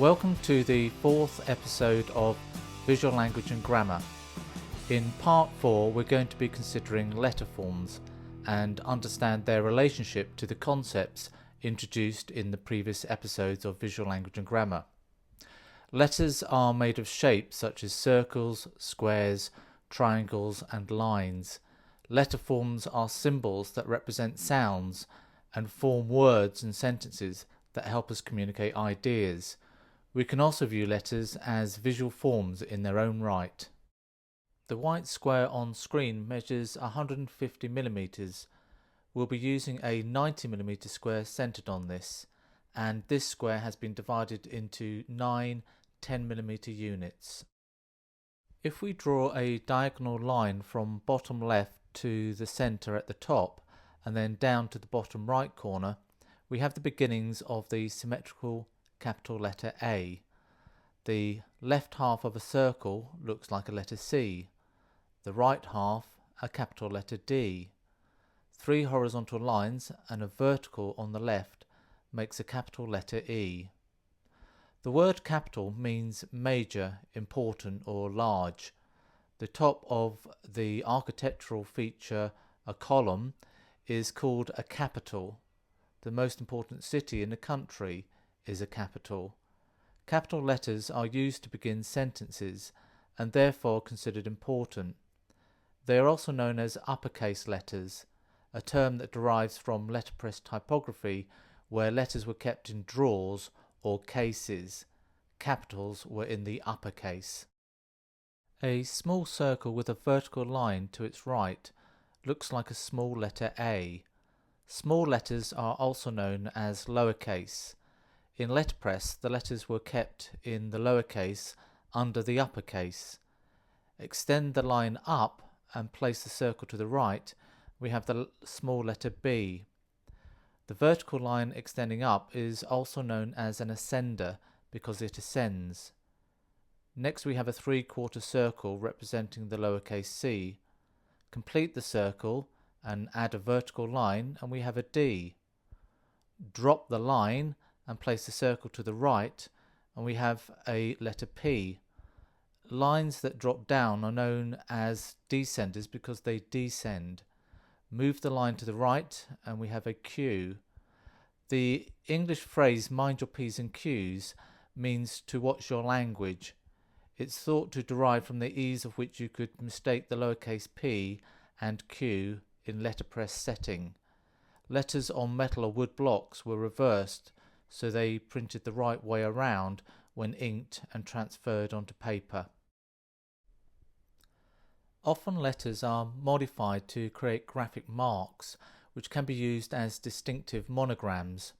Welcome to the fourth episode of Visual Language and Grammar. In part 4 we're going to be considering letterforms and understand their relationship to the concepts introduced in the previous episodes of Visual Language and Grammar. Letters are made of shapes such as circles, squares, triangles and lines. Letterforms are symbols that represent sounds and form words and sentences that help us communicate ideas. We can also view letters as visual forms in their own right. The white square on screen measures 150 millimeters. We'll be using a 90 millimeter square centered on this, and this square has been divided into 9 10 millimeter units. If we draw a diagonal line from bottom left to the center at the top and then down to the bottom right corner, we have the beginnings of the symmetrical capital letter A. The left half of a circle looks like a letter C. The right half a capital letter D. 3 horizontal lines and a vertical on the left makes a capital letter E. The word capital means major, important or large. The top of the architectural feature, a column, is called a capital. The most important city in a country is a capital. Capital letters are used to begin sentences and therefore considered important. They are also known as uppercase letters, a term that derives from letterpress typography where letters were kept in drawers or cases. Capitals were in the uppercase. A small circle with a vertical line to its right looks like a small letter A. Small letters are also known as lowercase. In letterpress, the letters were kept in the lowercase under the uppercase. Extend the line up and place the circle to the right, we have the small letter B. The vertical line extending up is also known as an ascender because it ascends. Next we have a 3/4 circle representing the lowercase c. Complete the circle and add a vertical line and we have a D. Drop the line and place the circle to the right and we have a letter P. Lines that drop down are known as descenders because they descend. Move the line to the right and we have a Q. The English phrase mind your P's and Q's means to watch your language. It's thought to derive from the ease of which you could mistake the lowercase p and q in letterpress setting. Letters on metal or wood blocks were reversed, so they printed the right way around when inked and transferred onto paper. Often letters are modified to create graphic marks, which can be used as distinctive monograms.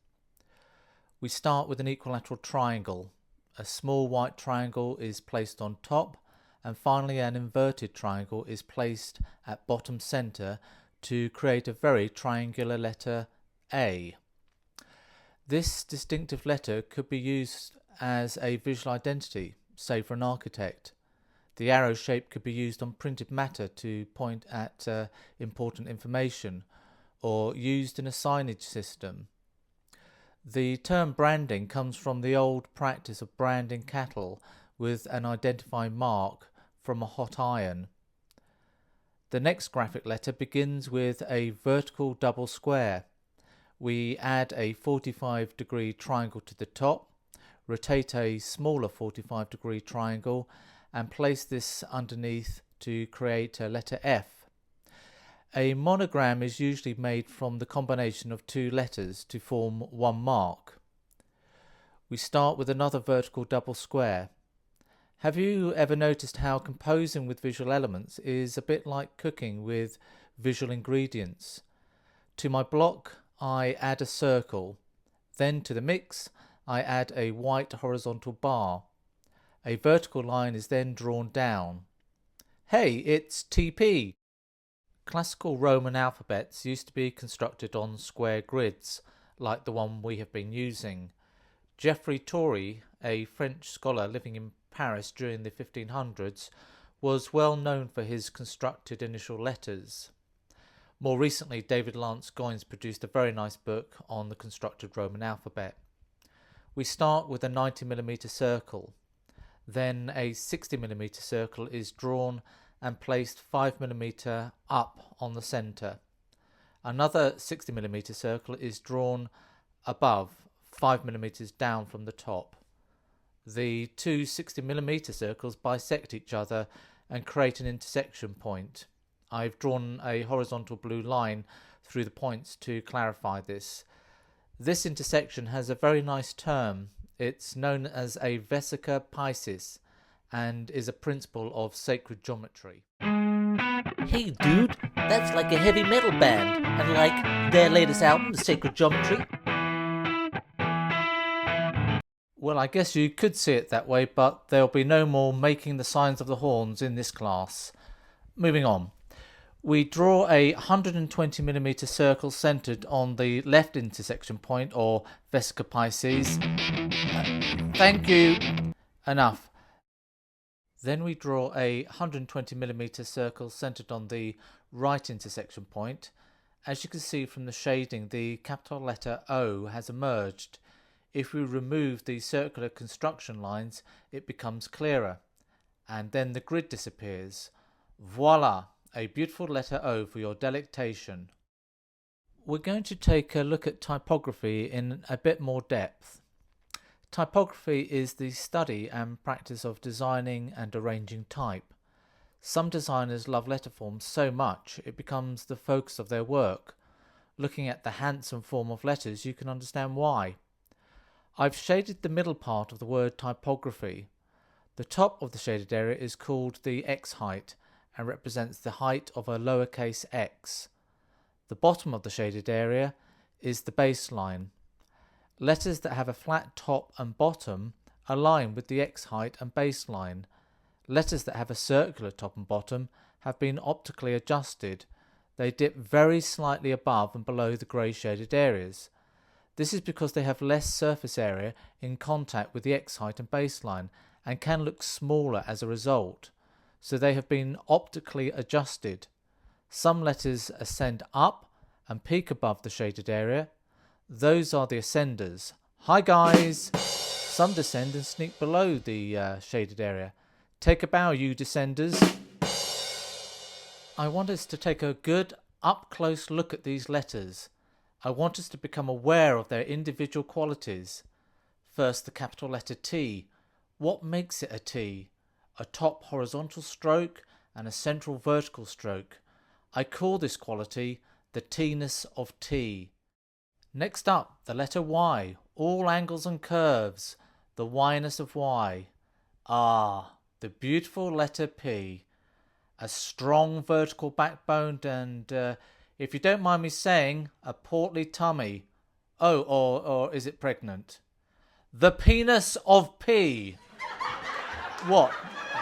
We start with an equilateral triangle. A small white triangle is placed on top, and finally an inverted triangle is placed at bottom center to create a very triangular letter A. This distinctive letter could be used as a visual identity, say for an architect. The arrow shape could be used on printed matter to point at important information, or used in a signage system. The term branding comes from the old practice of branding cattle with an identifying mark from a hot iron. The next graphic letter begins with a vertical double square. We add a 45-degree triangle to the top, rotate a smaller 45-degree triangle and place this underneath to create a letter F. A monogram is usually made from the combination of 2 letters to form one mark. We start with another vertical double square. Have you ever noticed how composing with visual elements is a bit like cooking with visual ingredients? To my block, I add a circle. Then to the mix, I add a white horizontal bar. A vertical line is then drawn down. Hey, it's TP! Classical Roman alphabets used to be constructed on square grids, like the one we have been using. Geoffrey Torrey, a French scholar living in Paris during the 1500s, was well known for his constructed initial letters. More recently, David Lance Goines produced a very nice book on the constructed Roman alphabet. We start with a 90mm circle. Then a 60mm circle is drawn and placed 5mm up on the centre. Another 60mm circle is drawn above, 5mm down from the top. The two 60mm circles bisect each other and create an intersection point. I've drawn a horizontal blue line through the points to clarify this. This intersection has a very nice term. It's known as a vesica piscis and is a principle of sacred geometry. Hey dude, that's like a heavy metal band, and like their latest album, Sacred Geometry. Well, I guess you could see it that way, but there'll be no more making the signs of the horns in this class. Moving on. We draw a 120mm circle centred on the left intersection point, or vesica piscis. Thank you. Enough. Then we draw a 120mm circle centred on the right intersection point. As you can see from the shading, the capital letter O has emerged. If we remove the circular construction lines, it becomes clearer. And then the grid disappears. Voila! A beautiful letter O for your delectation. We're going to take a look at typography in a bit more depth. Typography is the study and practice of designing and arranging type. Some designers love letterforms so much it becomes the focus of their work. Looking at the handsome form of letters, you can understand why. I've shaded the middle part of the word typography. The top of the shaded area is called the X height and represents the height of a lowercase x. The bottom of the shaded area is the baseline. Letters that have a flat top and bottom align with the X height and baseline. Letters that have a circular top and bottom have been optically adjusted. They dip very slightly above and below the grey shaded areas. This is because they have less surface area in contact with the X height and baseline and can look smaller as a result. So they have been optically adjusted. Some letters ascend up and peak above the shaded area. Those are the ascenders. Hi guys! Some descend and sneak below the shaded area. Take a bow, you descenders. I want us to take a good up-close look at these letters. I want us to become aware of their individual qualities. First, the capital letter T. What makes it a T? A top horizontal stroke and a central vertical stroke. I call this quality the T-ness of T. Next up, the letter Y. All angles and curves. The Y-ness of Y. Ah, the beautiful letter P. A strong vertical backbone and, if you don't mind me saying, a portly tummy. Oh, or is it pregnant? The penis of P. What?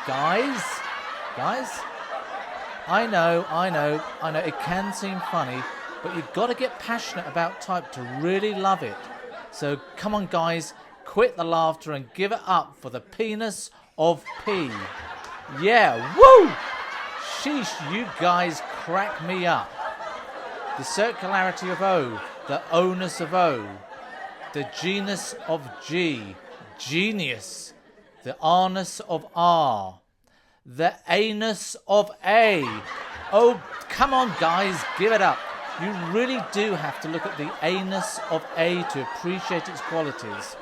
Guys? I know, it can seem funny, but you've got to get passionate about type to really love it. So come on guys, quit the laughter and give it up for the penis of P. Yeah, woo! Sheesh, you guys crack me up. The circularity of O, the O-ness of O, the genus of G, genius, the R-ness of R, the A-ness of A. Oh, come on guys, give it up. You really do have to look at the A-ness of A to appreciate its qualities.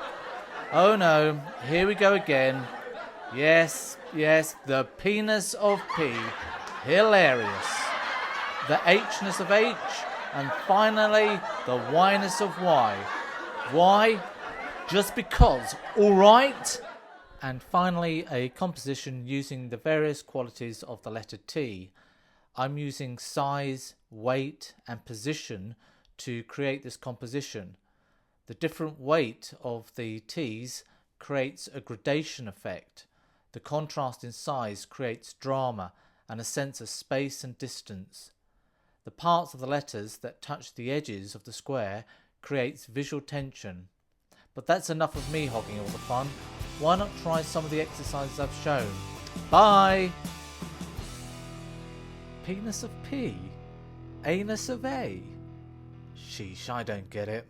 Oh no, here we go again. Yes, the penis of P. Hilarious. The H-ness of H. And finally, the Y-ness of Y. Why? Just because, alright? And finally, a composition using the various qualities of the letter T. I'm using size, weight and position to create this composition. The different weight of the T's creates a gradation effect. The contrast in size creates drama and a sense of space and distance. The parts of the letters that touch the edges of the square creates visual tension. But that's enough of me hogging all the fun. Why not try some of the exercises I've shown? Bye! Penis of P? Anus of A? Sheesh, I don't get it.